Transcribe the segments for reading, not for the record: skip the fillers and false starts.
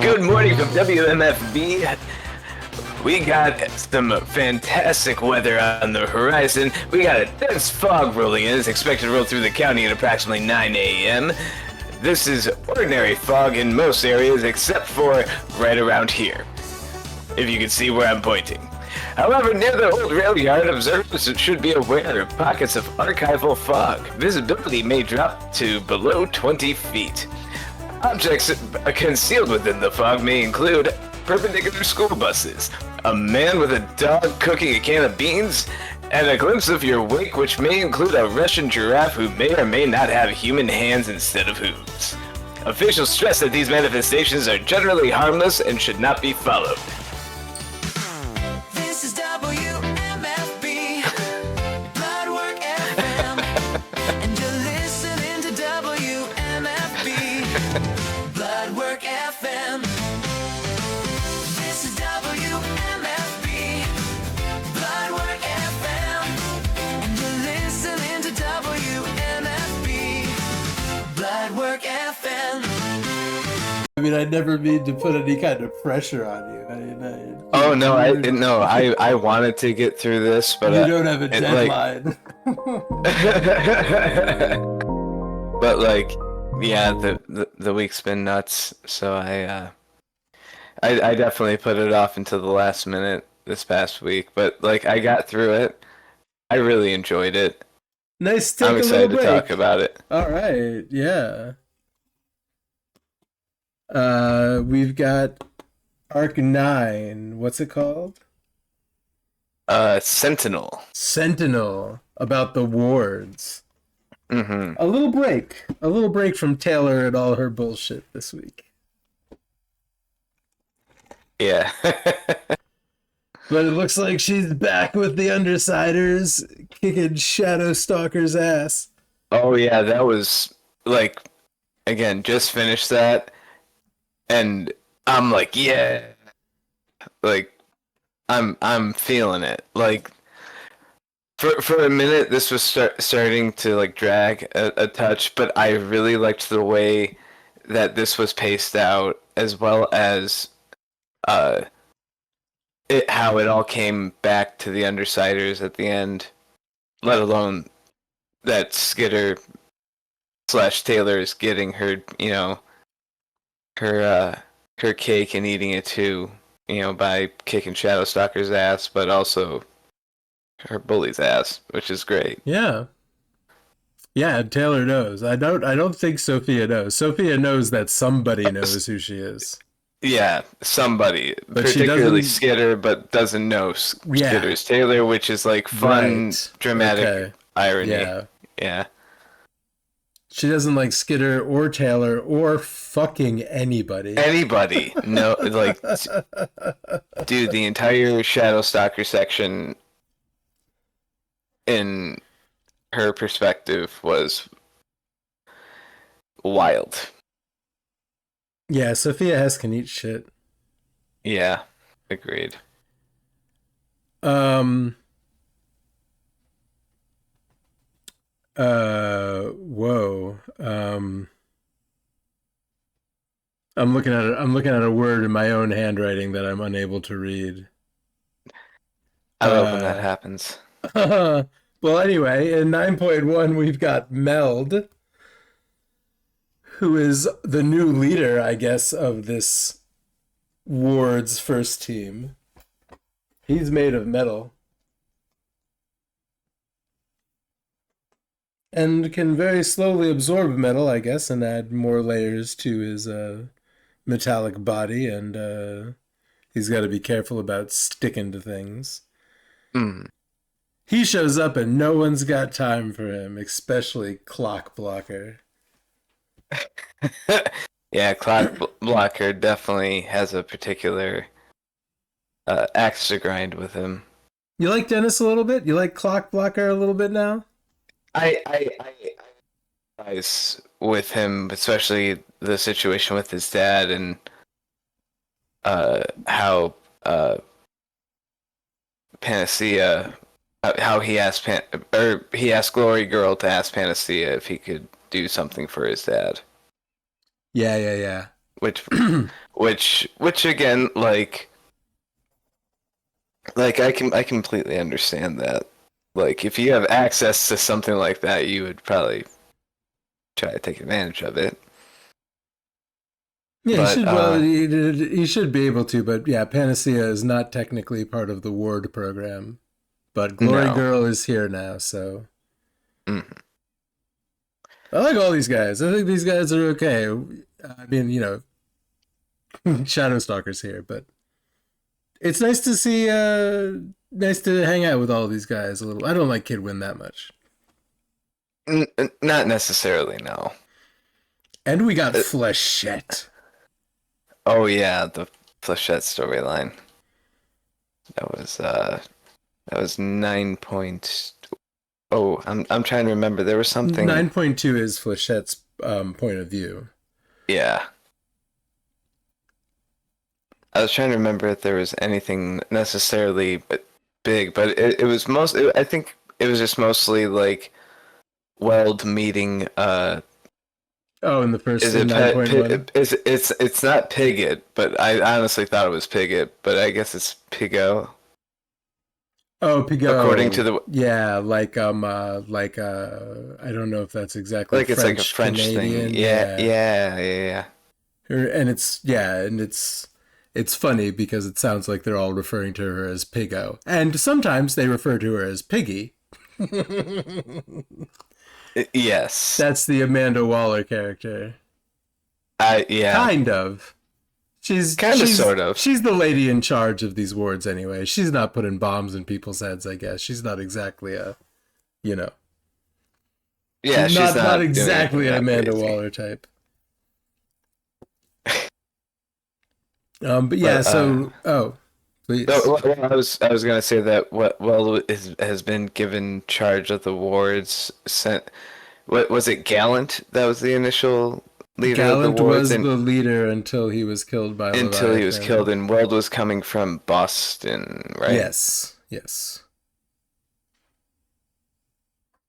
Good morning from WMFB. We got some fantastic weather on the horizon. We got a dense fog rolling in. It's expected to roll through the county at approximately 9 a.m. This is ordinary fog in most areas except for right around here, if you can see where I'm pointing. However, near the old rail yard, observers should be aware of pockets of archival fog. Visibility may drop to below 20 feet. Objects concealed within the fog may include perpendicular school buses, a man with a dog cooking a can of beans, and a glimpse of your wake, which may include a Russian giraffe who may or may not have human hands instead of hooves. Officials stress that these manifestations are generally harmless and should not be followed. This is WMFB, Bloodwork FM, and you're listening to WMFB, Bloodwork FM. This is WMFB, Bloodwork FM, and you're listening to WMFB, Bloodwork FM. I mean, I never mean to put any kind of pressure on you. Oh no, I wanted to get through this, but you don't have a deadline. But yeah, the week's been nuts, so I definitely put it off until the last minute this past week. But I got through it. I really enjoyed it. Nice to take I'm a excited little to break. talk about it. All right, yeah. We've got Arc 9. What's it called? Sentinel. Sentinel, about the wards. Mm-hmm. A little break from Taylor and all her bullshit this week. Yeah. But it looks like she's back with the Undersiders, kicking Shadow Stalker's ass. Oh yeah, that was again, just finished that, and I'm yeah, I'm feeling it. For a minute, this was starting to like drag a touch, but I really liked the way that this was paced out, as well as how it all came back to the Undersiders at the end. Let alone that Skitter / Taylor is getting her, her cake and eating it too, by kicking Shadowstalker's ass, but also her bully's ass, which is great. Yeah. Yeah, Taylor knows. I don't think Sophia knows. Sophia knows that somebody knows who she is. Yeah, somebody, but particularly Skitter, but doesn't know Skitter's Taylor, which is fun, dramatic irony. Yeah. She doesn't like Skitter or Taylor or fucking anybody. No, dude, the entire Shadowstalker section, in her perspective, was wild. Yeah, Sophia Hess can eat shit. Yeah, agreed. Whoa. I'm looking at a word in my own handwriting that I'm unable to read. I love when that happens. Well, anyway, in 9.1 we've got Meld, who is the new leader, I guess, of this ward's first team. He's made of metal. And can very slowly absorb metal, I guess, and add more layers to his metallic body, and he's got to be careful about sticking to things. Mm. He shows up and no one's got time for him, especially Clock Blocker. Yeah, Clock Blocker definitely has a particular axe to grind with him. You like Dennis a little bit? You like Clock Blocker a little bit now? I with him, especially the situation with his dad, and how Panacea, how he asked Glory Girl to ask Panacea if he could do something for his dad. Yeah. which again, like I completely understand that. Like if you have access to something like that, you would probably try to take advantage of it. Yeah, But he should be able to, but yeah, Panacea is not technically part of the Ward program. But Glory No. Girl is here now, so Mhm. I like all these guys. I think these guys are okay. I mean, Shadowstalker's here, but it's nice to see, nice to hang out with all these guys a little. I don't like Kidwin that much. Not necessarily, no. And we got Flechette. Oh yeah, the Flechette storyline. That was 9.0. I'm trying to remember. There was something. 9.2 is Flechette's point of view. Yeah. I was trying to remember if there was anything necessarily big, but it was I think it was just mostly like Weld meeting. Oh, in the first Is it 9.1? it's not Pigget, but I honestly thought it was Pigget, but I guess it's Pigo. Oh, Pigot. According to the I don't know if that's exactly like it's French, like a French Canadian. thing. Yeah. And it's funny because it sounds like they're all referring to her as Pigo, and sometimes they refer to her as Piggy. Yes. That's the Amanda Waller character. Yeah. Kind of. She's Sort of. She's the lady in charge of these wards anyway. She's not putting bombs in people's heads, I guess. She's not exactly a, Yeah, she's not exactly an Amanda crazy. Waller type. But yeah, please. No, well, I was gonna say that has been given charge of the wards. What was it? Gallant? That was the initial leader Gallant of the wards. was the leader until he was killed by until he was Leviathan. killed, and Weld was coming from Boston, right? Yes.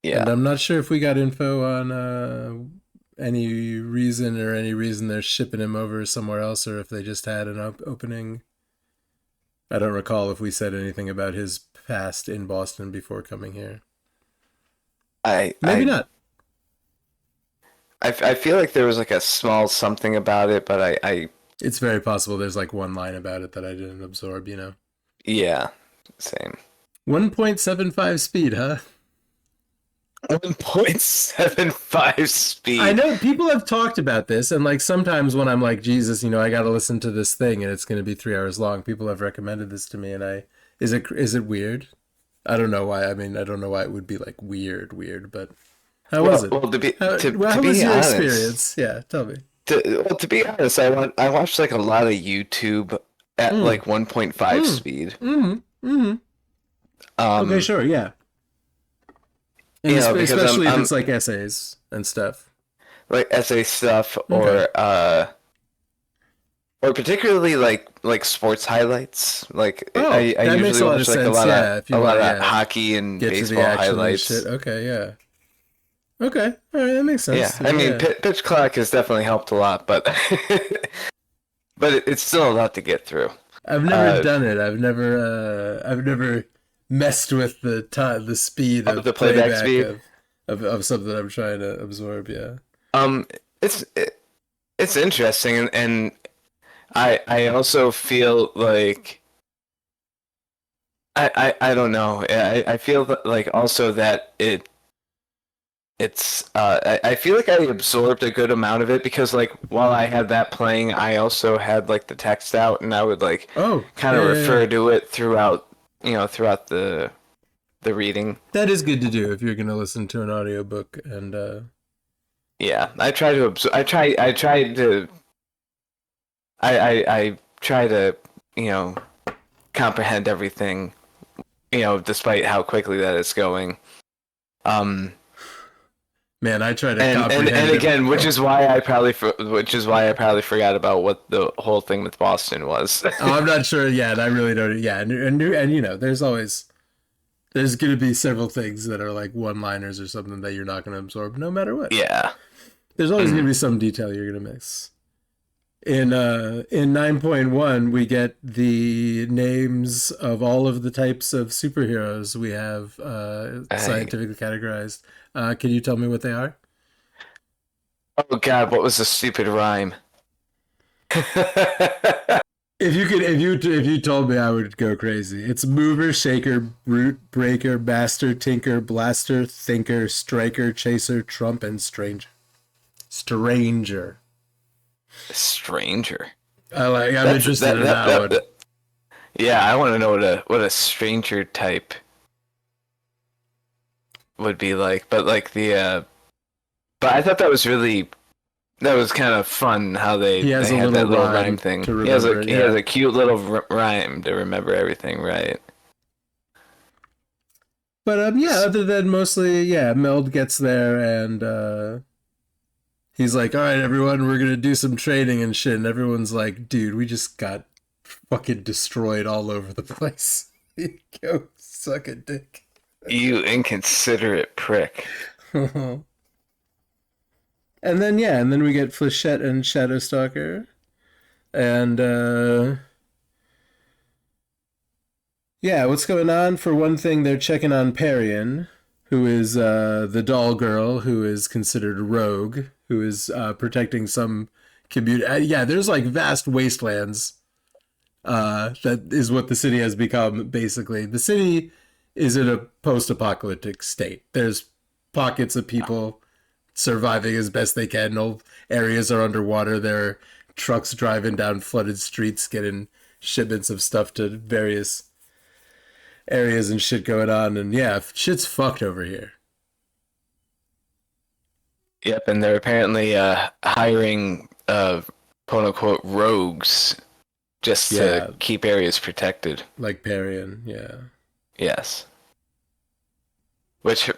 Yeah. And I'm not sure if we got info on any reason they're shipping him over somewhere else, or if they just had an opening. I don't recall if we said anything about his past in Boston before coming here. Maybe not. I feel like there was like a small something about it, but It's very possible there's like one line about it that I didn't absorb, Yeah, same. 1.75 speed, huh? 1.75 speed. I know people have talked about this, and like sometimes when I'm like, Jesus, I got to listen to this thing, and it's going to be 3 hours long. People have recommended this to me, and is it weird? I don't know why. I mean, I don't know why it would be like weird, but how was it? Well, how was your experience? Yeah, tell me. To be honest, I watched like a lot of YouTube at like 1.5 speed. Okay, sure, yeah. And because especially if it's like essays and stuff. Like essay stuff, or particularly like sports highlights. Like I usually watch like a lot of hockey and baseball highlights. And shit. Okay, yeah. Okay, all right, that makes sense. Yeah, I mean, pitch clock has definitely helped a lot, but it's still a lot to get through. I've never done it. I've never messed with the speed of the playback speed of something I'm trying to absorb. Yeah. It's interesting, and I also feel like I don't know. I feel like also that I feel like I absorbed a good amount of it, because like while I had that playing, I also had like the text out, and I would like kind of refer to it throughout the reading. That is good to do if you're going to listen to an audiobook. And yeah, I try to comprehend everything, despite how quickly that it's going. Man, I try to comprehend and again, which is why I probably forgot about what the whole thing with Boston was. I'm not sure. Yeah, and I really don't. Yeah, and there's going to be several things that are like one-liners or something that you're not going to absorb, no matter what. Yeah, there's always going to be some detail you're going to miss. In 9.1 we get the names of all of the types of superheroes we have I, scientifically categorized. Can you tell me what they are? oh God, what was the stupid rhyme? If you told me, I would go crazy. It's mover, shaker, brute, breaker, master, tinker, blaster, thinker, striker, chaser, trump, and stranger. Stranger. Stranger. I'm That's interested that in that that that. one. that yeah, I want to know what a stranger type would be like. But like but I thought that was really that was kind of fun how He has they a had little that little rhyme rhyme thing. to He has remember it. he has Yeah. a cute little rhyme to remember everything, right? But yeah, other than mostly, yeah, Meld gets there and he's like, "All right, everyone, we're gonna do some training and shit." And everyone's like, "Dude, we just got fucking destroyed all over the place. Go suck a dick." You inconsiderate prick. And then yeah, and then we get Flechette and Shadowstalker, and yeah, what's going on? For one thing, they're checking on Parian, who is the doll girl who is considered a rogue, who is protecting some community. Yeah, there's like vast wastelands. That is what the city has become. Basically, the city is in a post-apocalyptic state. There's pockets of people surviving as best they can. No areas are underwater. There are trucks driving down flooded streets, getting shipments of stuff to various areas and shit going on. And yeah, shit's fucked over here. Yep, and they're apparently hiring quote unquote rogues just to Yeah, keep areas protected. like Parian. Yeah. Yes. Which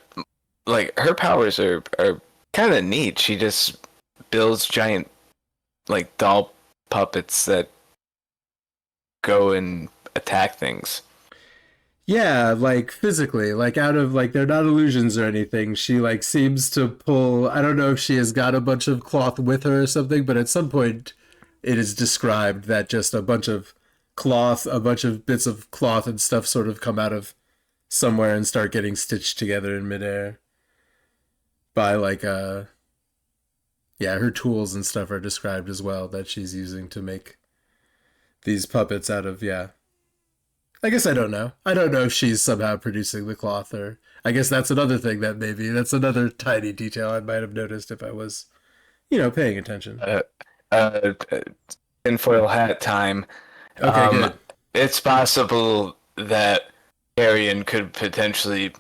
like her powers are kind of neat. She just builds giant like doll puppets that go and attack things. Yeah, like physically, like out of like they're not illusions or anything. She like seems to pull. I don't know if she has got a bunch of cloth with her or something, but at some point it is described that just a bunch of cloth, a bunch of bits of cloth and stuff sort of come out of somewhere and start getting stitched together in midair by like yeah, her tools and stuff are described as well that she's using to make these puppets out of, yeah. I guess I don't know. I don't know if she's somehow producing the cloth, or I guess that's another thing that maybe that's another tiny detail I might have noticed if I was, paying attention. Uh, uh, tinfoil hat time. Okay, Um, good. it's possible that Arian could potentially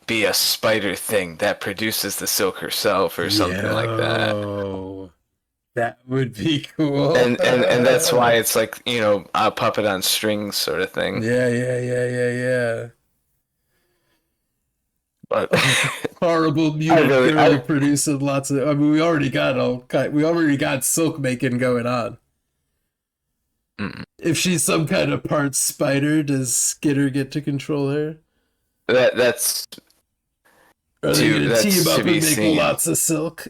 be a spider thing that produces the silk herself or something like that. Yo, that would be cool. And that's why it's like, a puppet on strings sort of thing. Yeah, yeah, yeah, yeah, But yeah. Horrible I mutant really, girl I, producing lots of. I mean, we already got silk making going on. mm, If she's some kind of part spider, does Skitter get to control her? that's Are they gonna that's team up to and be make seen. lots of silk?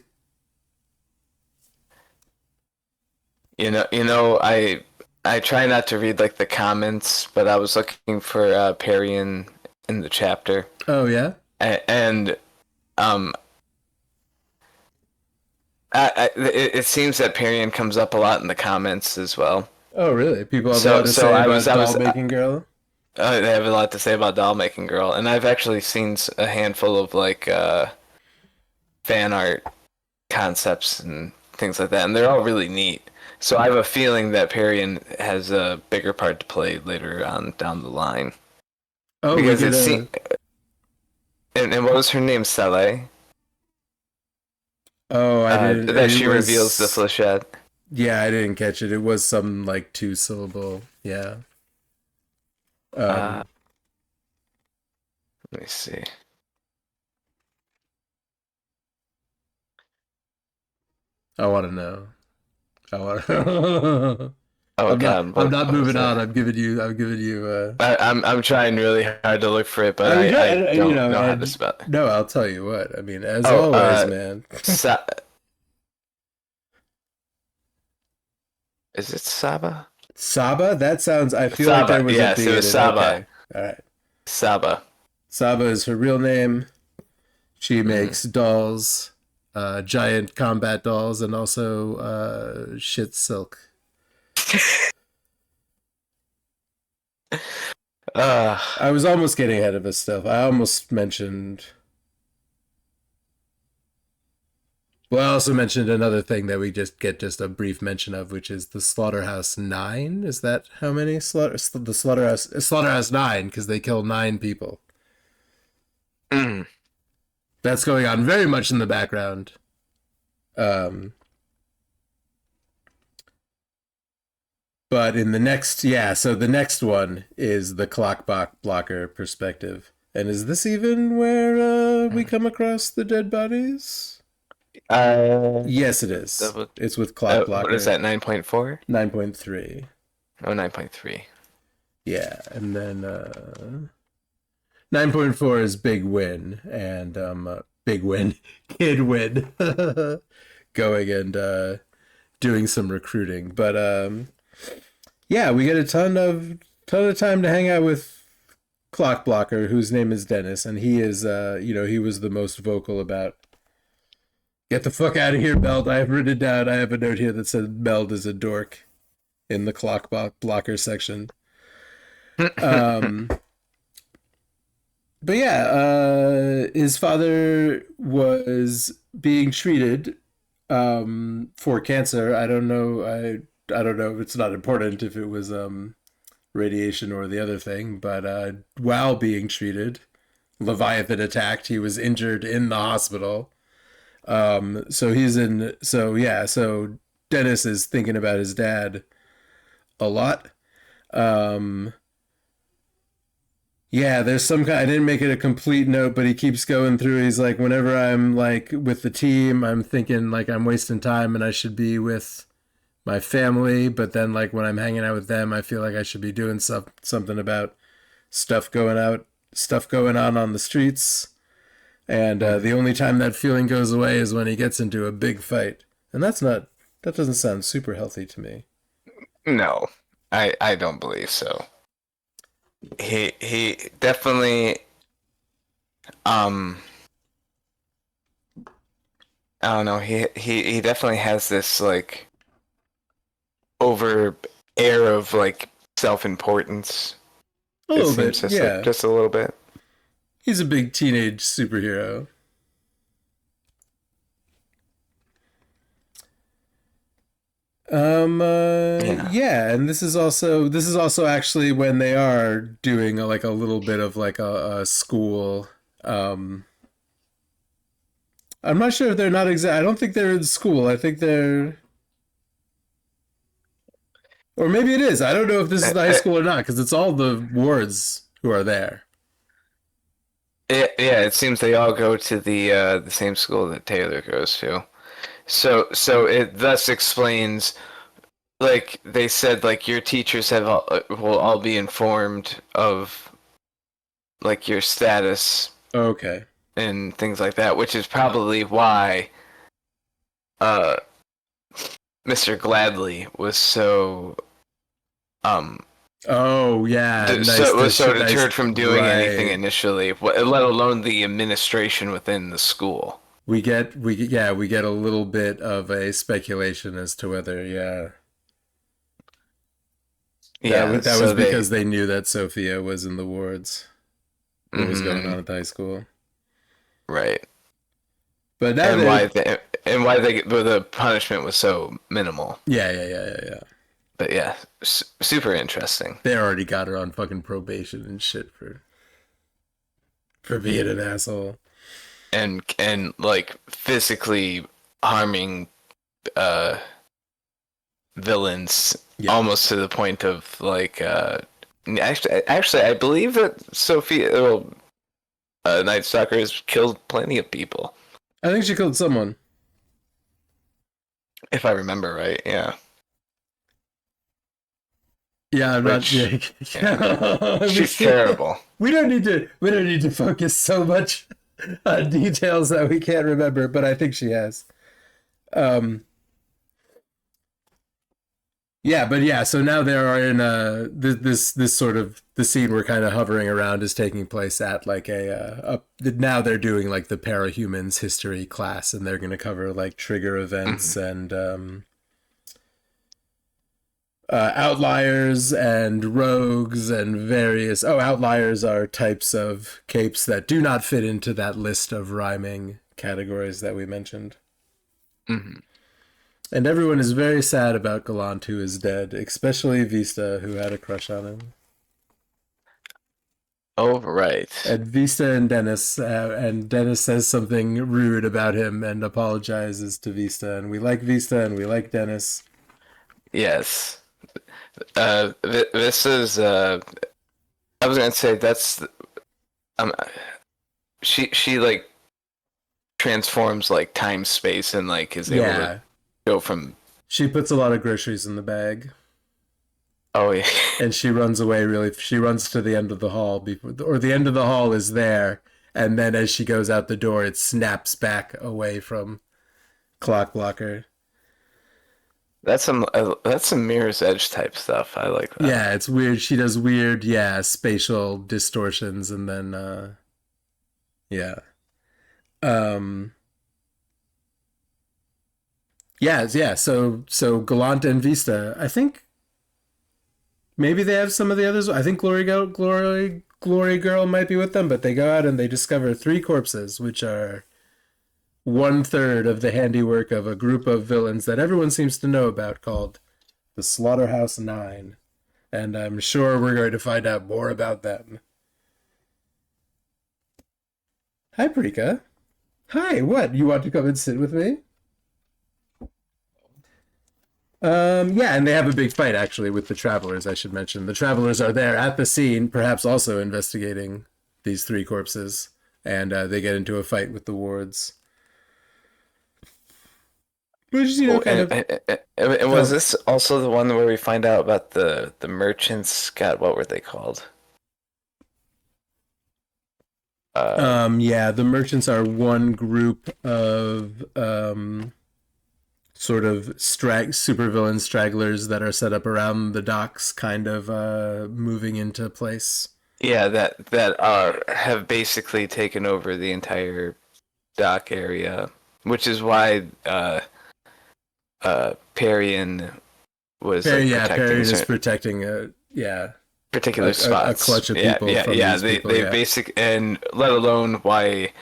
I try not to read like the comments, but I was looking for Parian in the chapter, Oh yeah. and um, it seems that Parian comes up a lot in the comments as well. Oh really? People have a lot So to so say I about was doll making girl. they have a lot to say about doll making girl, and I've actually seen a handful of like fan art concepts and things like that, and they're all really neat. So I have a feeling that Parian has a bigger part to play later on down the line Oh, we because get it a. seems. And what was her name? Sele? Oh, I didn't. That It she reveals the was. flechette. Yeah, I didn't catch it. It was some like two syllable. Yeah. Uh, Um. let me see. I want to know. I want. To... Oh I'm not. God, I'm not what was moving on. that? I'm giving you. I'm giving you. I'm trying really hard to look for it, but I mean, I you don't know, know how to and spell it. no, I'll tell you what. I mean, as Oh, always, man. Sa Is it Saba? Saba? That sounds. I feel like Saba. there was a Yes, B it in was it. Saba. Okay. All right. Saba. Saba is her real name. She makes dolls, giant combat dolls, and also shit silk. Uh, I was almost getting ahead of us stuff. I almost mentioned. Well, I also mentioned another thing that we just get just a brief mention of, which is the Slaughterhouse 9. Is that how many? The Slaughterhouse 9, because they kill 9 people. mm, That's going on very much in the background. But in the next, so the next one is the clock blocker perspective. And is this even where we come across the dead bodies? Yes, it is. double, It's with clock blocker. what is that, 9.4? 9.3. Oh, 9.3. Yeah, and then 9.4 is Big Win, and Big Win, Kid Win, going and doing some recruiting. But yeah, we get a ton of time to hang out with Clock Blocker, whose name is Dennis, and he is he was the most vocal about get the fuck out of here, Meld. I have written it down. I have a note here that says Meld is a dork in the Clock Blocker section. But yeah, his father was being treated for cancer. I don't know. I don't know. It's not important if it was radiation or the other thing. But while being treated, Leviathan attacked. He was injured in the hospital. So he's in. So yeah. So Dennis is thinking about his dad a lot. Yeah, there's some kind. I didn't make it a complete note, but he keeps going through. He's like, whenever I'm like with the team, I'm thinking like I'm wasting time and I should be with my family. But then like when I'm hanging out with them, I feel like I should be doing something about stuff going on the streets. And the only time that feeling goes away is when he gets into a big fight, and that doesn't sound super healthy to me. No, I don't believe so. He definitely I don't know, he definitely has this like over air of like self-importance. A little bit, just yeah. like, just a little bit. He's a big teenage superhero. Yeah, and this is also actually when they are doing a little bit of like a school. I'm not sure if they're not exact. I don't think they're in school. I think they're, or maybe it is. I don't know if this is the high school or not because it's all the wards who are there. Yeah, it seems they all go to the same school that Taylor goes to. So it thus explains, like they said, like your teachers will all be informed of like your status Okay. and things like that, which is probably why Mr. Gladly was so Oh yeah, was so deterred from doing right. anything initially, let alone the administration within the school. We get a little bit of a speculation as to whether that was because they knew that Sophia was in the wards. What was going on at the high school, right? But now why the punishment was so minimal. Yeah. But yeah, super interesting. They already got her on fucking probation and shit for being an asshole. And like physically harming villains, almost to the point of like actually I believe that Sophia Night Stalker has killed plenty of people. I think she killed someone, if I remember right. Yeah. Yeah, I'm not. Yeah. She's terrible. We don't need to focus so much on details that we can't remember, but I think she has. Yeah, but yeah, so now there are in this sort of the scene we're kind of hovering around is taking place at like now they're doing like the parahumans history class, and they're going to cover like trigger events Mhm. and outliers and rogues and various outliers are types of capes that do not fit into that list of rhyming categories that we mentioned. Mhm. And everyone is very sad about Gallant, who is dead, especially Vista, who had a crush on him. Oh, right. And Vista and Dennis says something rude about him and apologizes to Vista. And we like Vista and we like Dennis. Yes. This is I was gonna say that's um she like transforms like time space and like is able to Yeah, go from she puts a lot of groceries in the bag. oh yeah. And she runs away really. She runs to the end of the hall before, or the end of the hall is there. And then as she goes out the door, it snaps back away from Clock Blocker. That's some Mirror's Edge type stuff. I like that. Yeah, it's weird. She does weird, yeah, spatial distortions, and then yeah. Um yeah, so Gallant and Vista, I think maybe they have some of the others. I think Glory Girl might be with them, but they go out and they discover three corpses, which are one third of the handiwork of a group of villains that everyone seems to know about called the Slaughterhouse Nine. And I'm sure we're going to find out more about them. Hi, Prika. Hi, what? You want to come and sit with me? Yeah, and they have a big fight actually with the travelers, I should mention. The travelers are there at the scene, perhaps also investigating these three corpses, and they get into a fight with the wards. Which is, Oh, kind of. and was Oh, this also the one where we find out about the merchants? God, what were they called? yeah, the merchants are one group of sort of supervillain stragglers that are set up around the docks, kind of moving into place. Yeah, that have basically taken over the entire dock area, which is why Parian was like Yeah, protecting Perry is certain protecting yeah particular a spots. clutch of Yeah, people yeah, from yeah. these They people. they Yeah, basic and let alone why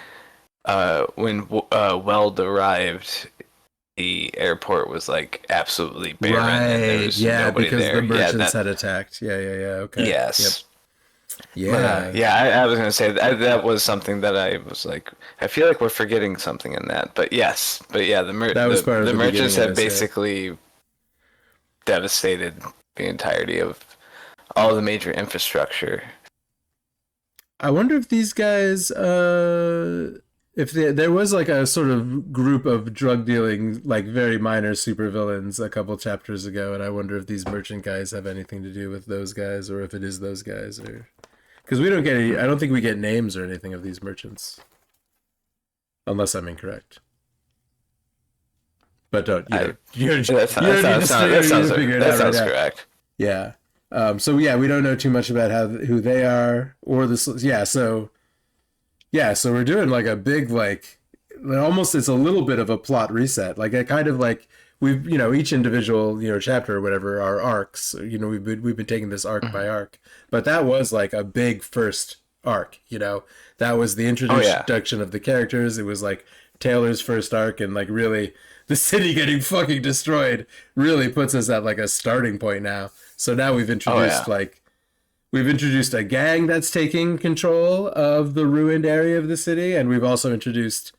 when Weld arrived, the airport was like absolutely barren and there right. was Yeah, nobody because the there. Yeah, merchants that had attacked. Yeah. Okay. Yep. yes. Yeah. Yeah, I was gonna say that was something that I was like, I feel like we're forgetting something in that, but yes, but yeah, That was part of the the merchants beginning of have this. Yeah. basically devastated the entirety of all the major infrastructure. I wonder if these guys, if there was like a sort of group of drug dealing, like very minor supervillains a couple chapters ago, and I wonder if these merchant guys have anything to do with those guys, or if it is those guys, or because we don't get any. I don't think we get names or anything of these merchants, unless I'm incorrect. But don't I you don't that need sounds to figure it that out right sounds now. correct. Yeah. So yeah, we don't know too much about who they are or this. So we're doing like a big almost it's a little bit of a plot reset. Like a kind of like we've each individual chapter or whatever are arcs. We've been taking this arc by Mhm. arc, but that was like a big first arc. That was the Oh yeah, introduction of the characters. It was like Taylor's first arc, and like really the city getting fucking destroyed really puts us at like a starting point now. So now oh yeah. we've introduced a gang that's taking control of the ruined area of the city, and we've also introduced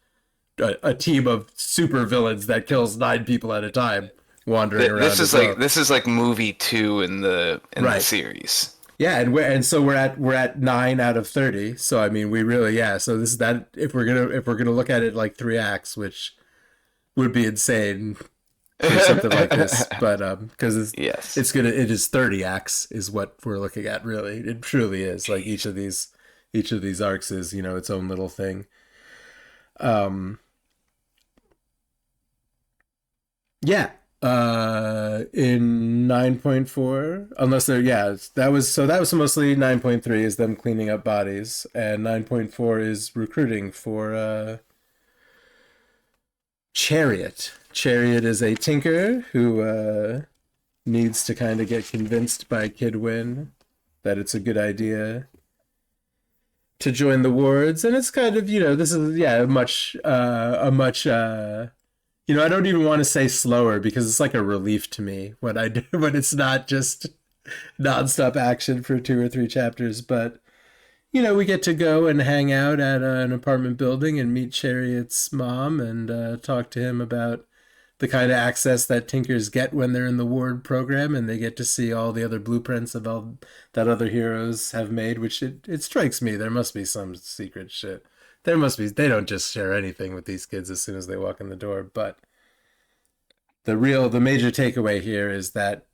a team of super villains that kills 9 people at a time wandering around as well. This is like movie 2 in the Right. series. Yeah, and so we're at 9 out of 30. So I mean, we really So this is that if we're gonna look at it like 3 acts, which would be insane for something like this, but because Yes. it is 30 acts is what we're looking at. Really, it truly is. Like each of these arcs is its own little thing. Um, yeah. In 9.4, unless they're, yeah, that was mostly 9.3 is them cleaning up bodies, and 9.4 is recruiting for Chariot. Chariot is a tinker who needs to kind of get convinced by Kid Win that it's a good idea to join the wards, and it's kind of, this is, yeah, a much I don't even want to say slower, because it's like a relief to me when I do when it's not just nonstop action for 2 or 3 chapters. But we get to go and hang out at an apartment building and meet Chariot's mom and talk to him about the kind of access that Tinkers get when they're in the ward program, and they get to see all the other blueprints of all that other heroes have made, which it strikes me there must be some secret shit. There must be. They don't just share anything with these kids as soon as they walk in the door. But the major takeaway here is that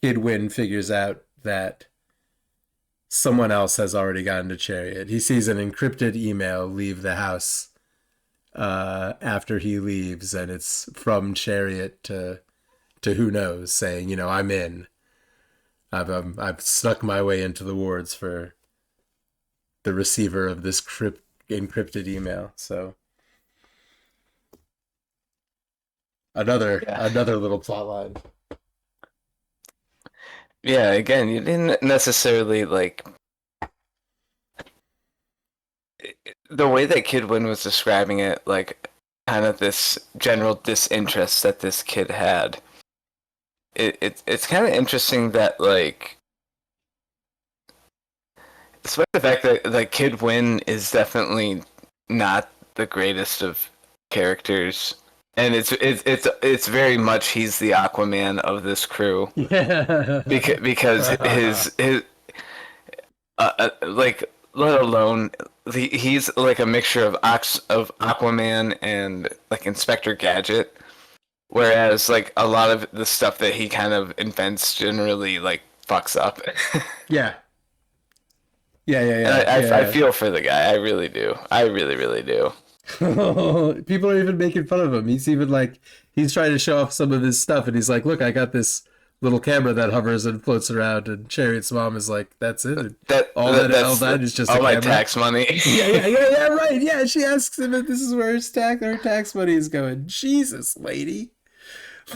Kid Win figures out that someone else has already gotten to Chariot. He sees an encrypted email leave the house after he leaves, and it's from Chariot to who knows, saying, I'm in. I've snuck my way into the wards for the receiver of this encrypted email. So another little plot line. Yeah, again, you didn't necessarily the way that Kid Win was describing it, like kind of this general disinterest that this kid had. It's kind of interesting that despite the fact that Kid Win is definitely not the greatest of characters, and it's very much he's the Aquaman of this crew. Yeah. because his let alone he's like a mixture of Aquaman and Inspector Gadget, whereas a lot of the stuff that he kind of invents generally fucks up. Yeah. Yeah. And I feel for the guy. I really do. I really, really do. People are even making fun of him. He's even he's trying to show off some of his stuff, and he's like, look, I got this little camera that hovers and floats around, and Chariot's mom is like, that's it. All that is just all a my camera. Tax money. yeah, right. Yeah, she asks him if this is where her tax money is going. Jesus, lady.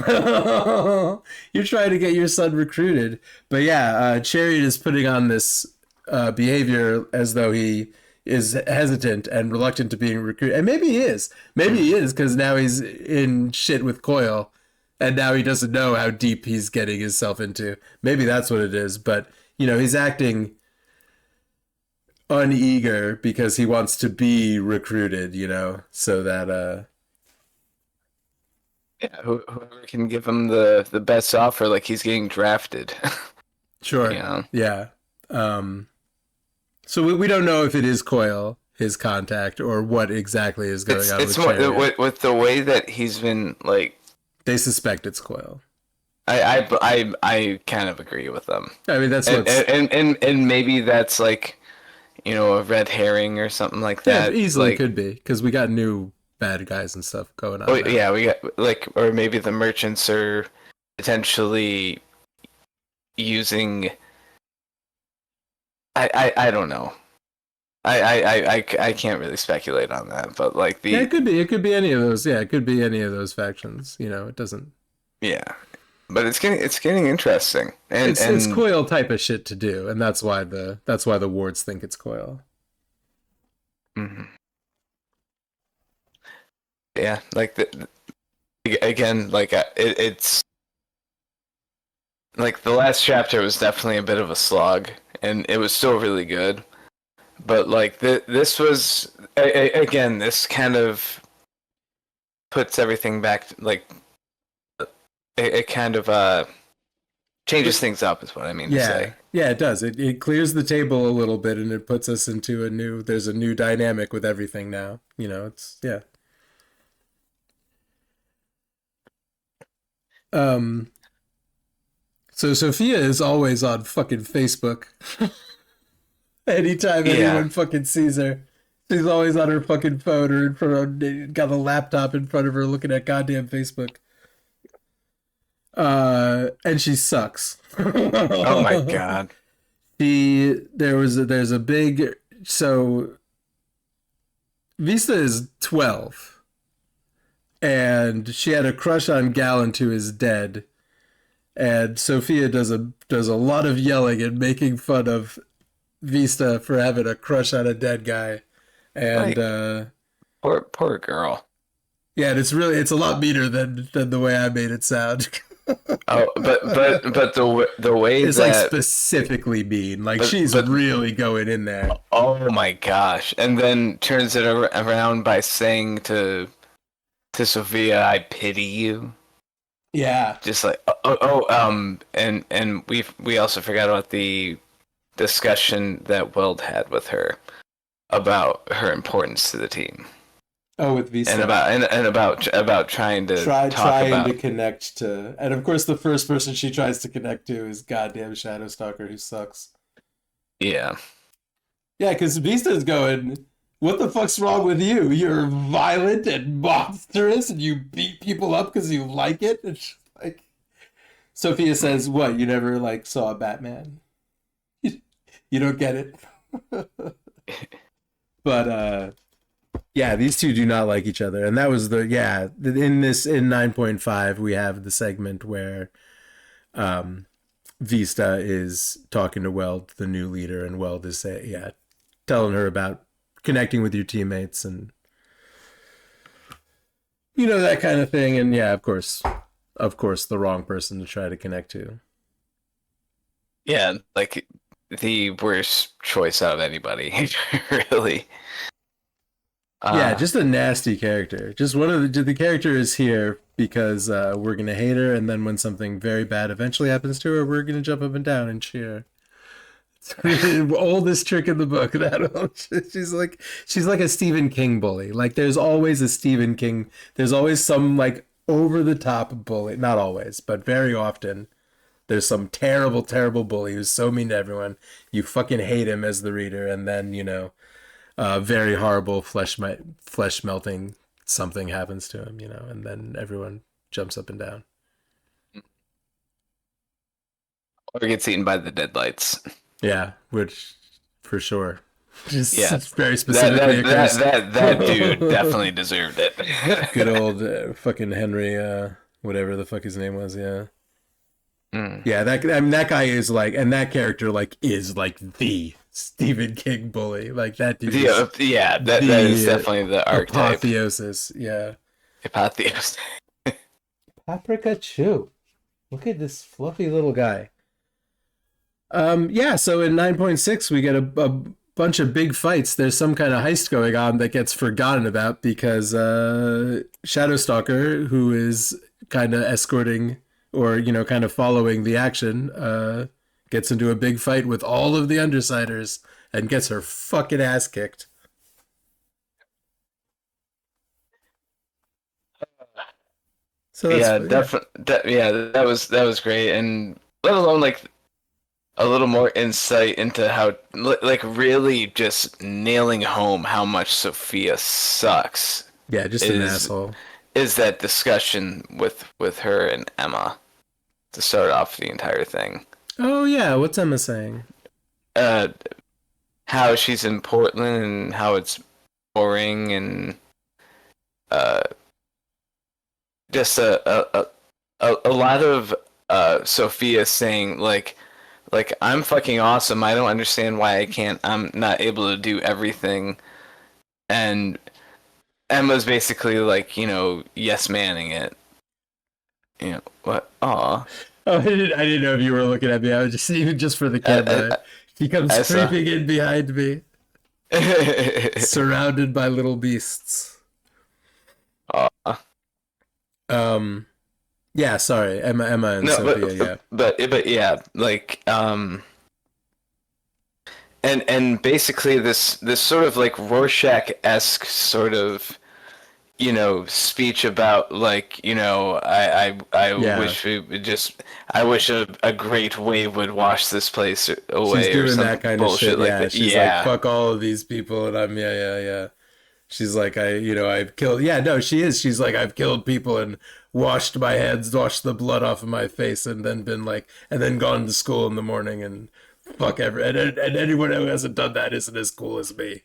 You're trying to get your son recruited. But yeah, Chariot is putting on this behavior as though he is hesitant and reluctant to being recruited. And maybe he is. Maybe he is, because now he's in shit with Coil, and now he doesn't know how deep he's getting himself into. Maybe that's what it is. But, he's acting uneager because he wants to be recruited, so that... Yeah, whoever can give him the best offer, he's getting drafted. Sure. Yeah. So we don't know if it is Coil, his contact, or what exactly is going on with Chariot. It's more with the way that he's been They suspect it's Coil. I kind of agree with them. I mean, that's what's... And maybe that's a red herring or something like that. Yeah, easily could be, because we got new bad guys and stuff going on. Oh now. Yeah, we got or maybe the merchants are potentially using... I don't know. I can't really speculate on that, but yeah, it could be any of those. Yeah, it could be any of those factions. It doesn't. Yeah, but it's getting interesting, and it's Coil type of shit to do, and that's why the wards think it's Coil. Mm-hmm. Yeah, again, it's the last chapter was definitely a bit of a slog, and it was still really good. But this was again, this kind of puts everything back. It kind of changes things up, is what I mean to say. Yeah, it does. It clears the table a little bit, and it puts us into there's a new dynamic with everything now. It's yeah. So Sophia is always on fucking Facebook. Anytime anyone fucking sees her, she's always on her fucking phone or got a laptop in front of her looking at goddamn Facebook. And she sucks. Oh my god. There's a big, so Vista is 12 and she had a crush on Gallant, who is dead, and Sophia does a lot of yelling and making fun of Vista for having a crush on a dead guy. And Poor girl. yeah, and it's a lot meaner than the way I made it sound. Oh, but the way It's that like specifically mean. Like she's really going in there. oh my gosh, and then turns it around by saying to Sophia, "I pity you." Yeah. Just like and we also forgot about the discussion that Weld had with her about her importance to the team. Oh, with Visa. And about trying to trying to connect to, and of course the first person she tries to connect to is goddamn Shadowstalker, who sucks. Yeah. Yeah, because Vista's going, what the fuck's wrong with you? You're violent and monstrous, and you beat people up because you like it. And she's like, Sophia says, "What? You never like saw a Batman? You don't get it." But yeah, these two do not like each other, and that was in 9.5 we have the segment where Vista is talking to Weld, the new leader, and Weld is telling her about connecting with your teammates and that kind of thing. And yeah, of course the wrong person to try to connect to. Yeah, like the worst choice out of anybody, really. Yeah, just a nasty character. Just one of the character is here because we're gonna hate her, and then when something very bad eventually happens to her, we're gonna jump up and down and cheer. It's the oldest trick in the book. She's like a Stephen King bully. Like there's always a Stephen King. There's always some like over the top bully. Not always, but very often. There's some terrible, terrible bully who's so mean to everyone. You fucking hate him as the reader, and then very horrible flesh melting something happens to him, and then everyone jumps up and down. Or gets eaten by the deadlights. Yeah, which for sure. Just yeah, very specifically that dude definitely deserved it. Good old fucking Henry, whatever the fuck his name was. Yeah. Yeah, that guy is like, and that character like is like the Stephen King bully. Like that dude. That is definitely the archetype. Apotheosis. Yeah. Apotheosis. Paprika Chew. Look at this fluffy little guy. Yeah. So in 9.6 we get a bunch of big fights. There's some kind of heist going on that gets forgotten about because Shadowstalker, who is kind of escorting or kind of following the action, gets into a big fight with all of the Undersiders and gets her fucking ass kicked. So that was great, and let alone like a little more insight into how like really just nailing home how much Sophia sucks. Yeah, just an asshole. Is that discussion with her and Emma to start off the entire thing. Oh yeah, what's Emma saying? How she's in Portland and how it's boring and just a lot of Sophia saying like I'm fucking awesome. I don't understand why I'm not able to do everything. And Emma's basically like, yes manning it. What? Aw. Oh, I didn't know if you were looking at me. I was just even just for the camera. She comes creeping in behind me, surrounded by little beasts. Yeah, sorry, Emma and Sophia. But yeah, like and basically this sort of like Rorschach-esque sort of speech about like I wish we would I wish a great wave would wash this place away. She's doing that kind of shit. Like yeah, that. She's like fuck all of these people, and I'm yeah. She's like I've killed. Yeah, no, she is. She's like I've killed people, and washed my hands, washed the blood off of my face, and then been like, and then gone to school in the morning and fuck and anyone who hasn't done that isn't as cool as me.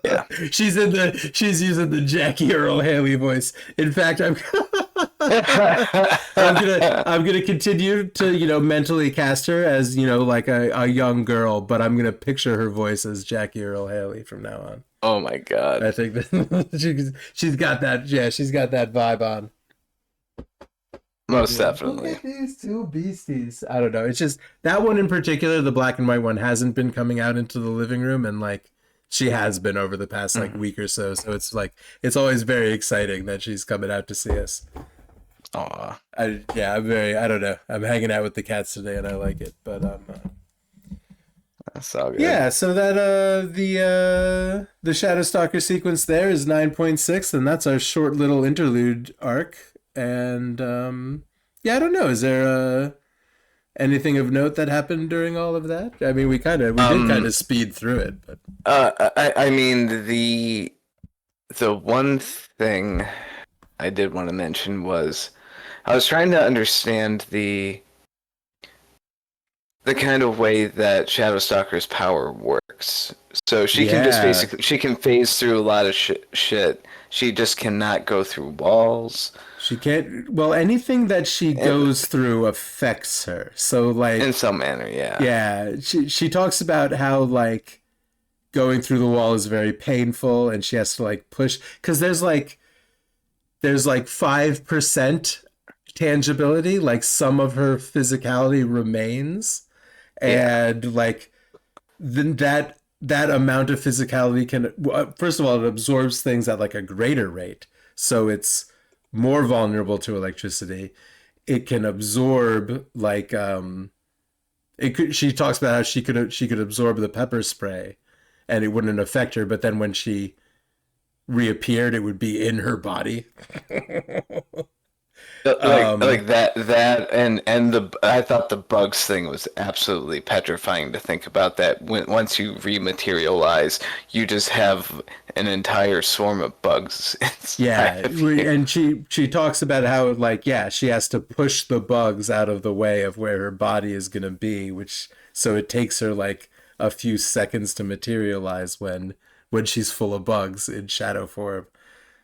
Yeah. She's using the Jackie Earl Haley voice. In fact, I'm gonna continue to mentally cast her as like a young girl, but I'm gonna picture her voice as Jackie Earl Haley from now on. Oh my god. I think that she's got that. Yeah, she's got that vibe on. Most definitely. Look at these two beasties. I don't know. It's just that one in particular, the black and white one, hasn't been coming out into the living room, and like she has been over the past like week or so. So it's like it's always very exciting that she's coming out to see us. Aw. I don't know. I'm hanging out with the cats today, and I like it. But That's all good. yeah. So that the Shadow Stalker sequence there is 9.6, and that's our short little interlude arc. And yeah, I don't know. Is there anything of note that happened during all of that? I mean, we did kind of speed through it, but I mean the one thing I did want to mention was I was trying to understand the kind of way that Shadow Stalker's power works. So she can just basically can phase through a lot of shit. She just cannot go through walls. She can't. Well, anything that she goes through affects her. So, like, in some manner, yeah. Yeah, she talks about how like going through the wall is very painful, and she has to like push because there's like 5% tangibility. Like some of her physicality remains, and like then that amount of physicality can first of all, it absorbs things at like a greater rate, so it's more vulnerable to electricity. It can absorb like she talks about how she could absorb the pepper spray and it wouldn't affect her, but then when she reappeared it would be in her body. Like that and the I thought the bugs thing was absolutely petrifying to think about. That once you rematerialize, you just have an entire swarm of bugs. And she talks about how like she has to push the bugs out of the way of where her body is gonna be, so it takes her like a few seconds to materialize when she's full of bugs in shadow form.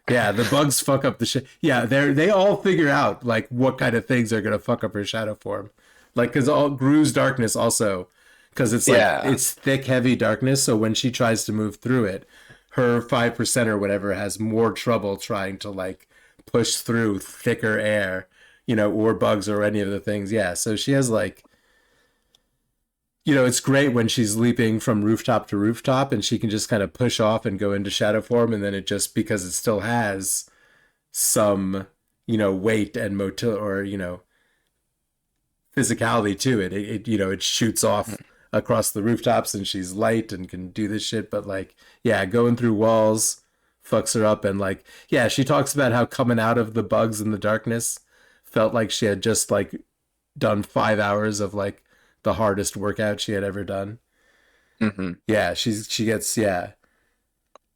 Yeah, the bugs fuck up the shit. Yeah, they all figure out like what kind of things are gonna fuck up her shadow form, like because all Gru's darkness also, because it's like it's thick, heavy darkness. So when she tries to move through it, her 5% or whatever has more trouble trying to like push through thicker air, or bugs or any of the things. Yeah, so she has like. It's great when she's leaping from rooftop to rooftop and she can just kind of push off and go into shadow form, and then it just, because it still has some, weight and physicality to it. It shoots off across the rooftops and she's light and can do this shit. But like, going through walls fucks her up. And like, she talks about how coming out of the bugs in the darkness felt like she had just like done 5 hours of like the hardest workout she had ever done. Yeah, she gets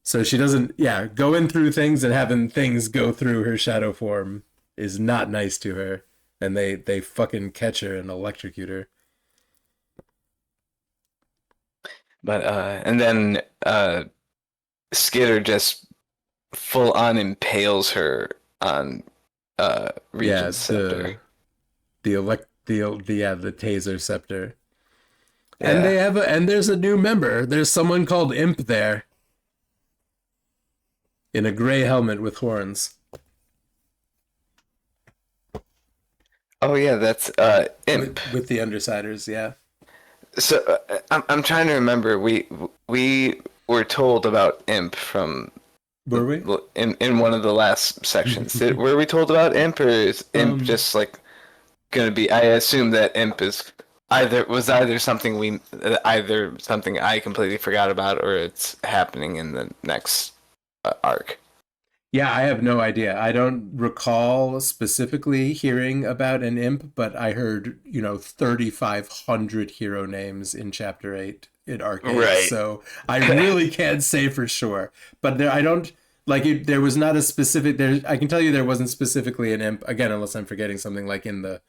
so she doesn't going through things and having things go through her shadow form is not nice to her, and they fucking catch her and electrocute her. But and then Skitter just full on impales her on Regent's scepter. The taser scepter. And there's a new member. There's someone called Imp there. In a gray helmet with horns. Oh yeah, that's Imp. With the Undersiders, yeah. So I'm trying to remember. We were told about Imp from. Were we? In one of the last sections. Were we told about Imp, or is Imp just like gonna be? I assume that Imp is either something something I completely forgot about, or it's happening in the next arc. Yeah, I have no idea. I don't recall specifically hearing about an Imp, but I heard 3,500 hero names in Chapter 8 in Arc 8. Right. So I really can't say for sure. But I don't Like there was not a specific there. I can tell you there wasn't specifically an imp again, unless I'm forgetting something like in the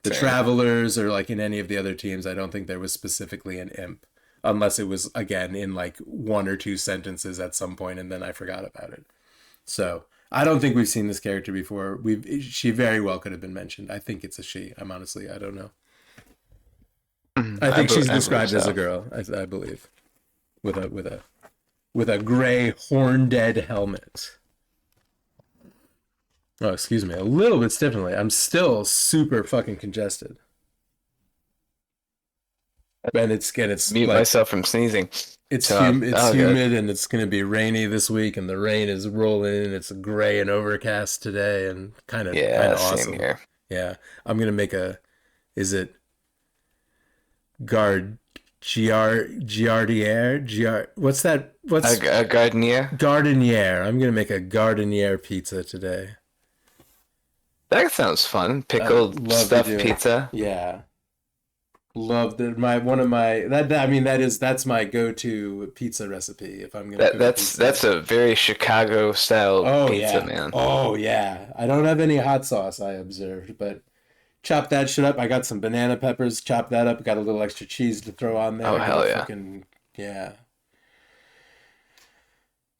Same. Travelers or like in any of the other teams. I don't think there was specifically an imp, unless it was again in like one or two sentences at some point, and then I forgot about it. So I don't think we've seen this character before. She very well could have been mentioned. I think it's a she. I don't know. I think she's described as a girl. I believe, with a gray horn-dead helmet. Oh, excuse me, a little bit stiffly. I'm still super fucking congested. And it's Mute like, myself from sneezing. it's So, good. humid and it's gonna be rainy this week, and the rain is rolling and it's gray and overcast today and kind of Yeah, awesome. same here. Yeah, I'm gonna make is it Giardiere? What's that? What's A gardenier? Gardeniere? I'm gonna make a Gardeniere pizza today. That sounds fun. Pickled love to stuffed do it. pizza. Yeah. Love that that's my go-to pizza recipe if I'm gonna cook pizza. That's a very Chicago style pizza, yeah. man. Oh yeah. I don't have any hot sauce, I observed, but chop that shit up. I got some banana peppers, chop that up, got a little extra cheese to throw on there. Oh, hell yeah. Yeah.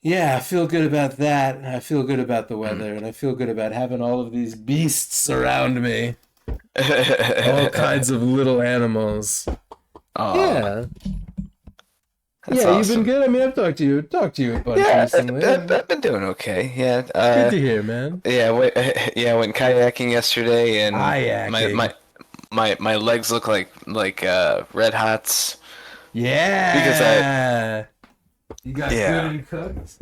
Yeah, I feel good about that. I feel good about the weather, and I feel good about having all of these beasts around me. All kinds of little animals. Aw, Yeah. that's Yeah, you've been awesome. good. I mean, I've talked to you a bunch Yeah, recently. I've been doing okay. Yeah, Good to hear, man. yeah, I went kayaking yesterday, and Kayaking. my legs look like red hots. Yeah. You got Yeah. good and cooked.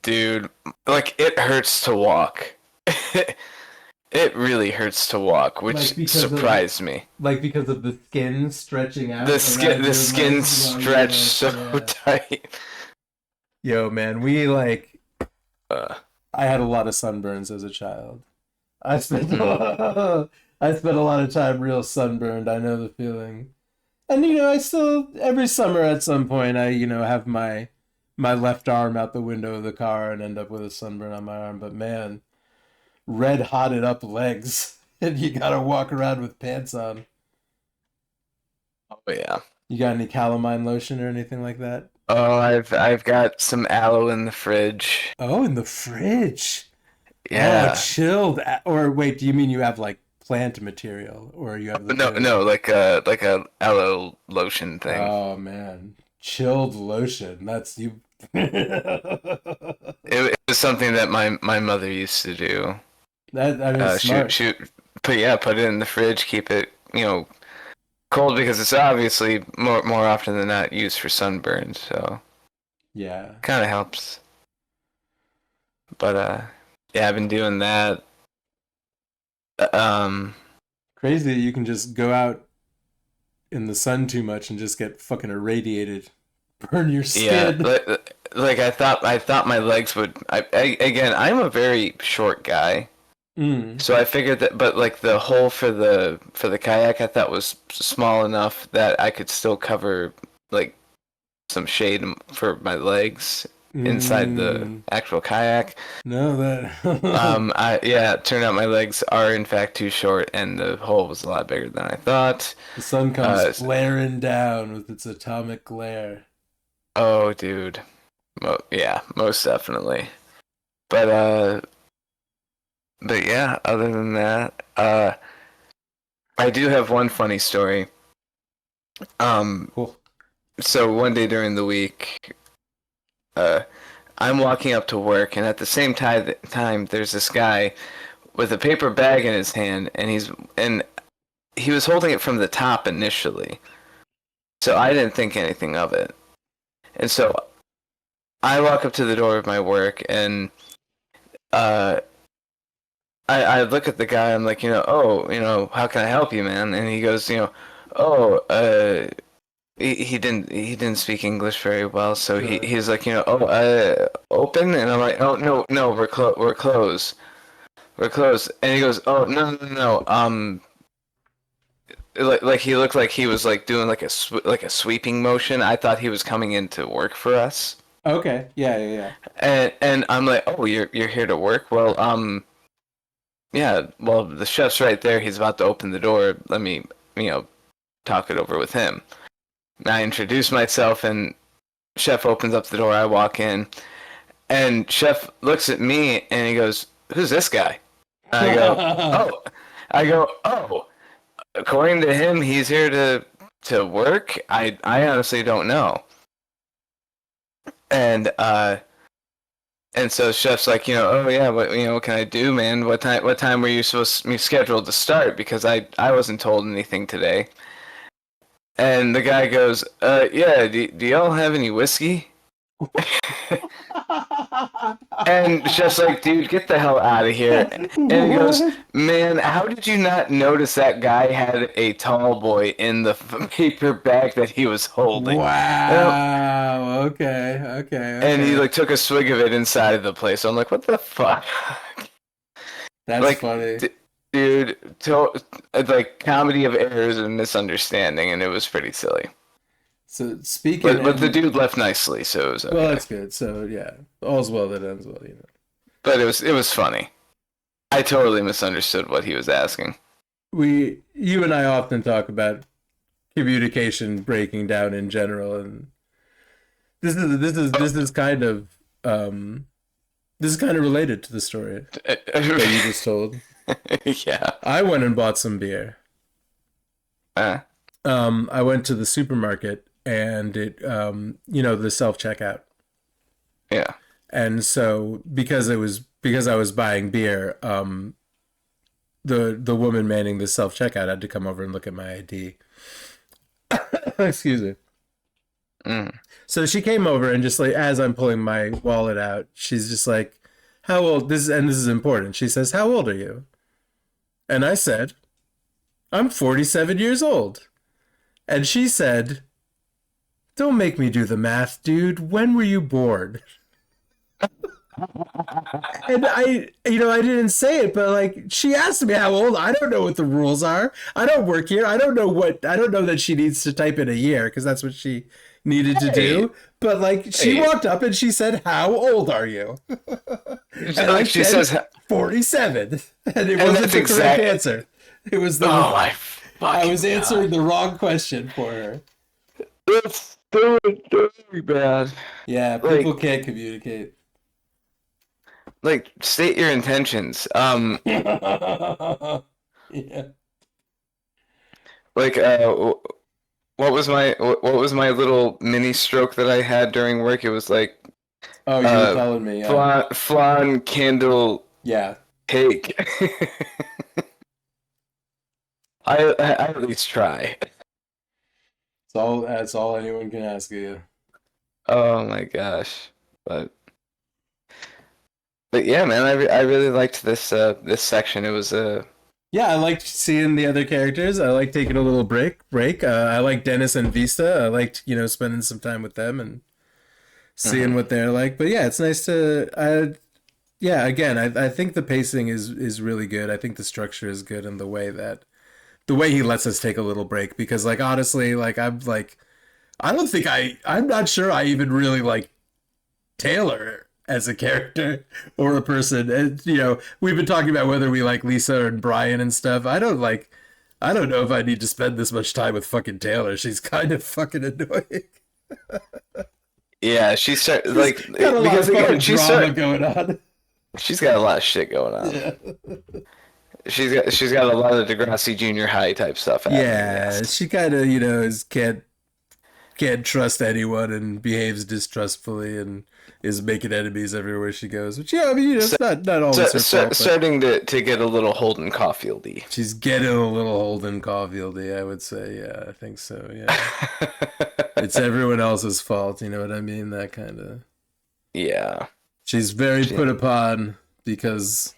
Dude, like it hurts to walk. It really hurts to walk, which Like, because of- surprised me. Like because of the skin stretching out. The skin around your skin legs while you're, stretched like, so yeah. tight. Yo, man, Uh, I had a lot of sunburns as a child. I spent a lot of time real sunburned. I know the feeling. And I still every summer at some point I have my left arm out the window of the car and end up with a sunburn on my arm. But man, red hotted up legs, and you gotta walk around with pants on. oh yeah. You got any calamine lotion or anything like that? Oh, I've got some aloe in the fridge. Oh, in the fridge. Oh, Yeah. chilled. Or wait, do you mean you have like plant material, or you have the No, like a aloe lotion thing. Oh man, chilled lotion. That's you. It was something that my mother used to do. That I mean, it's smart. Put it in the fridge, keep it, cold because it's obviously more often than not used for sunburn, so Yeah. kind of helps. But yeah, I've been doing that. Crazy that you can just go out in the sun too much and just get fucking irradiated, burn your Yeah, skin. like I thought my legs would. Again, I'm a very short guy. Mm. So I figured that, but like the hole for the kayak, I thought was small enough that I could still cover like some shade for my legs inside the actual kayak. No, that. It turned out my legs are in fact too short, and the hole was a lot bigger than I thought. The sun comes flaring down with its atomic glare. Oh, dude, yeah, most definitely. But yeah, other than that, I do have one funny story. Cool. So one day during the week, I'm walking up to work, and at the same time, there's this guy with a paper bag in his hand, and he was holding it from the top initially, so I didn't think anything of it. And so I walk up to the door of my work, and I look at the guy. I'm like, how can I help you, man? And he goes, he didn't speak English very well, so he's like, open, and I'm like, oh no, we're closed, and he goes, oh no, like he looked like he was like doing like a sweeping motion. I thought he was coming in to work for us. Okay. Yeah, yeah, yeah. And I'm like, oh, you're here to work? Well, yeah. Well, the chef's right there. He's about to open the door. Let me, talk it over with him. And I introduce myself, and chef opens up the door. I walk in, and chef looks at me, and he goes, "Who's this guy?" And I go, "Oh." "Oh." According to him, he's here to work. I honestly don't know. And so chef's like, oh yeah, what can I do, man? What time were you supposed to be scheduled to start? Because I wasn't told anything today. And the guy goes, yeah, do y'all have any whiskey? And chef's like, dude, get the hell out of here. And he goes, man, how did you not notice that guy had a tall boy in the paper bag that he was holding? Wow. Okay. And he like took a swig of it inside of the place. So I'm like, what the fuck? That's like, funny. Dude, like comedy of errors and misunderstanding, and it was pretty silly. So speaking, but the dude left nicely, so it was okay. Well, that's good. So yeah, all's well that ends well, But it was funny. I totally misunderstood what he was asking. You and I often talk about communication breaking down in general, and this is kind of related to the story that you just told. Yeah. I went and bought some beer. I went to the supermarket, and it the self-checkout. Yeah. And so because I was buying beer, the woman manning the self-checkout had to come over and look at my ID. Excuse me. So she came over, and just like as I'm pulling my wallet out, she's just like, "How old?" This is important. She says, "How old are you?" And I said, "I'm 47 years old." And she said, "Don't make me do the math, dude. When were you born?" And I didn't say it, but like she asked me how old. I don't know what the rules are. I don't work here. I don't know that she needs to type in a year because that's what she needed to do. But like she walked up and she said, "How old are you?" And she says 47. And it wasn't the correct answer. It was the I was answering the wrong question for her. That's so bad. Yeah, people can't communicate. Like, state your intentions. Yeah. Like, what was my little mini stroke that I had during work? It was like, oh, you were telling me, flan, candle, yeah, cake. I at least try. That's all anyone can ask of you. Oh my gosh, but yeah, man, I really liked this this section. It was yeah, I liked seeing the other characters. I liked taking a little break. I liked Dennis and Vista. I liked spending some time with them and seeing what they're like. But yeah, it's nice to yeah. Again, I think the pacing is really good. I think the structure is good, and the way he lets us take a little break, because like honestly, like I'm not sure I even really like Taylor as a character or a person. And we've been talking about whether we like Lisa and Brian and stuff. I don't know if I need to spend this much time with fucking Taylor. She's kind of fucking annoying. Yeah, she's like got a lot of fucking drama going on. She's got a lot of shit going on. Yeah. She's got a lot of Degrassi Junior High type stuff. Yeah, she kind of can't trust anyone and behaves distrustfully and is making enemies everywhere she goes. Which it's not always her fault. Starting to get a little Holden Caulfield-y. She's getting a little Holden Caulfield-y, I would say. Yeah, I think so. Yeah, it's everyone else's fault. You know what I mean? That kind of. Yeah. She's very put upon because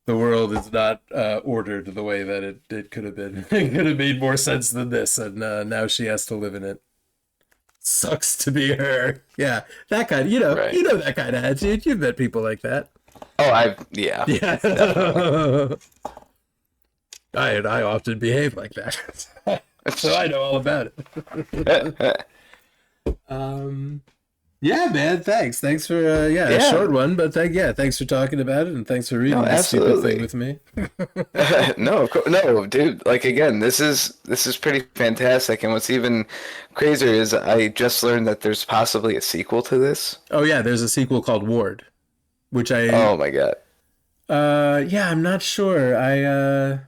the world is not ordered the way that it could have been. It could have made more sense than this, and now she has to live in it. Sucks to be her. Yeah, that kind. Right. That kind of attitude. You've met people like that. Oh, yeah. I often behave like that, so I know all about it. Yeah, man. Thanks for a Yeah. short one, but thanks for talking about it, and thanks for reading No, this stupid thing absolutely. with me. No, of course, no, dude. Like again, this is pretty fantastic. And what's even crazier is I just learned that there's possibly a sequel to this. Oh yeah, there's a sequel called Ward, which Oh my God. yeah, I'm not sure. I'll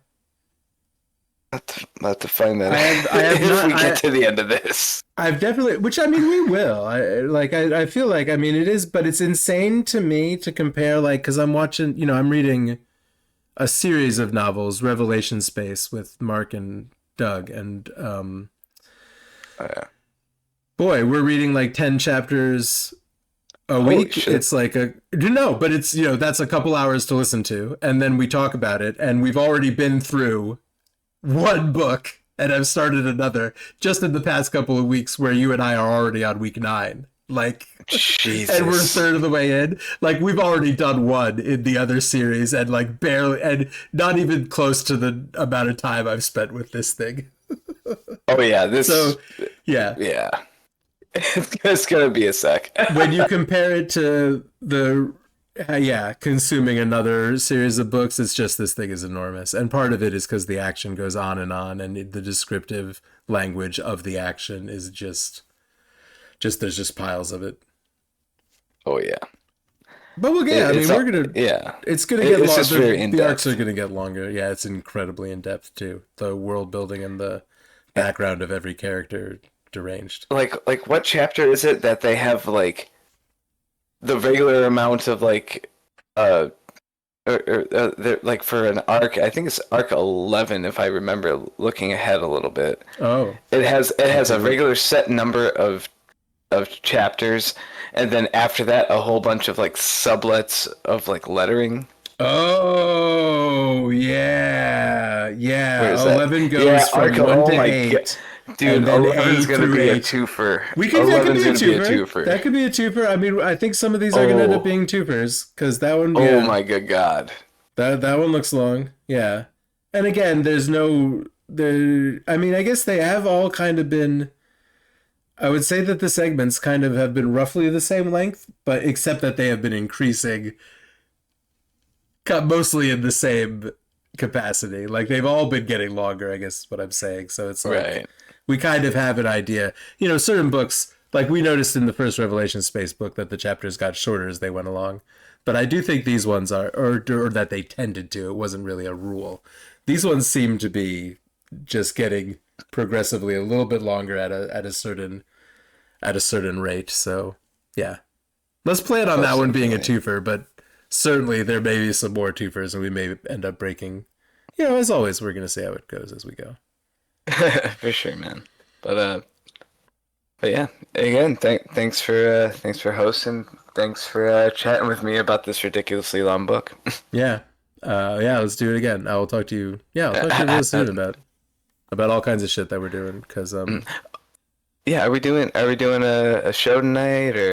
have to find that I have if not we get to the end of this. I've definitely, which I mean, we will. I feel like, I mean, it is, but it's insane to me to compare, like, because I'm watching, I'm reading a series of novels, Revelation Space, with Mark and Doug, and Oh, yeah. boy, we're reading like 10 chapters a Holy week. shit. It's like no, but it's, that's a couple hours to listen to, and then we talk about it, and we've already been through one book and I've started another just in the past couple of weeks where you and I are already on week 9. Like, and we're a Jesus. third of the way in. Like, we've already done one in the other series and like barely, and not even close to the amount of time I've spent with this thing. Oh yeah, this. So, yeah. Yeah, it's gonna be a sec. When you compare it to the consuming another series of books, it's just this thing is enormous, and part of it is because the action goes on, and the descriptive language of the action is just there's just piles of it. Oh yeah. But we'll get, I mean, It's we're gonna, yeah. it's gonna get It's just very longer. in The arcs depth. are gonna get longer. Yeah, it's incredibly in depth too. The world building and the background of every character deranged. Like what chapter is it that they have like the regular amount of like uh like for an arc? I think it's arc 11 if I remember looking ahead a little bit. Oh, It has a okay. regular set number of chapters, and then after that a whole bunch of like sublets of like lettering. Oh, yeah. Where Yeah. is that? 11 Yeah, goes from arc. 1 Oh to my god, 8, dude, and then 11's 8 gonna through be a 8. twofer. That could 11's be a gonna be a twofer. twofer. That could be a twofer. I mean, I think some of these are going to end up Oh, being twofers because that one, oh yeah, my good god. that one looks long. Yeah. And again, I mean, I guess they have all kind of been, I would say that the segments kind of have been roughly the same length, but except that they have been increasing mostly in the same capacity. Like they've all been getting longer, I guess is what I'm saying. So it's like Right. we kind of have an idea. Certain books, like we noticed in the first Revelation Space book that the chapters got shorter as they went along. But I do think these ones are, or that they tended to. It wasn't really a rule. These ones seem to be just getting progressively a little bit longer at a certain rate. So yeah, let's plan on that Most one being a definitely. twofer. But certainly there may be some more twofers, and we may end up breaking. As always, we're gonna see how it goes as we go. For sure, man. But yeah, again, thanks for hosting. Thanks for chatting with me about this ridiculously long book. Yeah, let's do it again. I will talk to you. Yeah, I'll talk to you real soon about all kinds of shit that we're doing. Cause Yeah, are we doing a show tonight or?